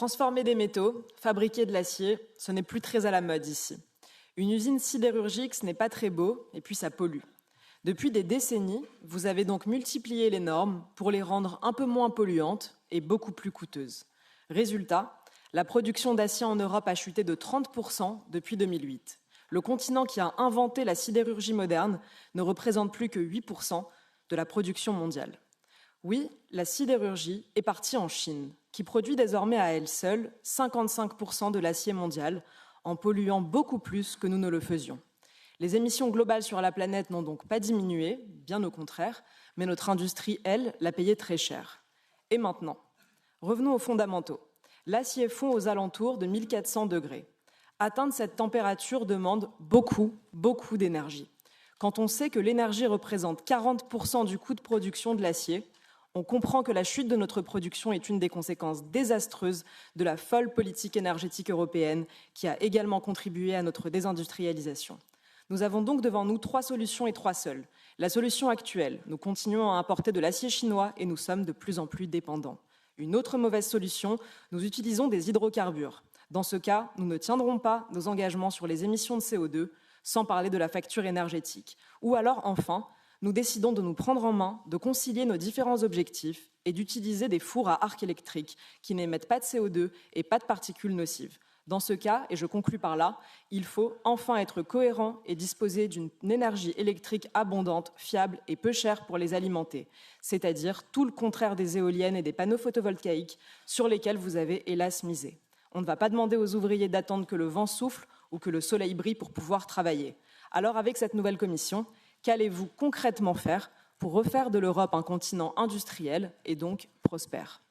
Transformer des métaux, fabriquer de l'acier, ce n'est plus très à la mode ici. Une usine sidérurgique, ce n'est pas très beau, et puis ça pollue. Depuis des décennies, vous avez donc multiplié les normes pour les rendre un peu moins polluantes et beaucoup plus coûteuses. Résultat, la production d'acier en Europe a chuté de 30% depuis 2008. Le continent qui a inventé la sidérurgie moderne ne représente plus que 8% de la production mondiale. Oui, la sidérurgie est partie en Chine, qui produit désormais à elle seule 55% de l'acier mondial, en polluant beaucoup plus que nous ne le faisions. Les émissions globales sur la planète n'ont donc pas diminué, bien au contraire, mais notre industrie, elle, l'a payé très cher. Et maintenant, revenons aux fondamentaux. L'acier fond aux alentours de 1400 degrés. Atteindre cette température demande beaucoup d'énergie. Quand on sait que l'énergie représente 40% du coût de production de l'acier, on comprend que la chute de notre production est une des conséquences désastreuses de la folle politique énergétique européenne qui a également contribué à notre désindustrialisation. Nous avons donc devant nous 3 solutions et 3 seules. La solution actuelle, nous continuons à importer de l'acier chinois et nous sommes de plus en plus dépendants. Une autre mauvaise solution, nous utilisons des hydrocarbures. Dans ce cas, nous ne tiendrons pas nos engagements sur les émissions de CO2, sans parler de la facture énergétique. Ou alors, enfin, nous décidons de nous prendre en main, de concilier nos différents objectifs et d'utiliser des fours à arc électrique qui n'émettent pas de CO2 et pas de particules nocives. Dans ce cas, et je conclus par là, il faut enfin être cohérent et disposer d'une énergie électrique abondante, fiable et peu chère pour les alimenter, c'est-à-dire tout le contraire des éoliennes et des panneaux photovoltaïques sur lesquels vous avez hélas misé. On ne va pas demander aux ouvriers d'attendre que le vent souffle ou que le soleil brille pour pouvoir travailler. Alors avec cette nouvelle commission, qu'allez-vous concrètement faire pour refaire de l'Europe un continent industriel et donc prospère ?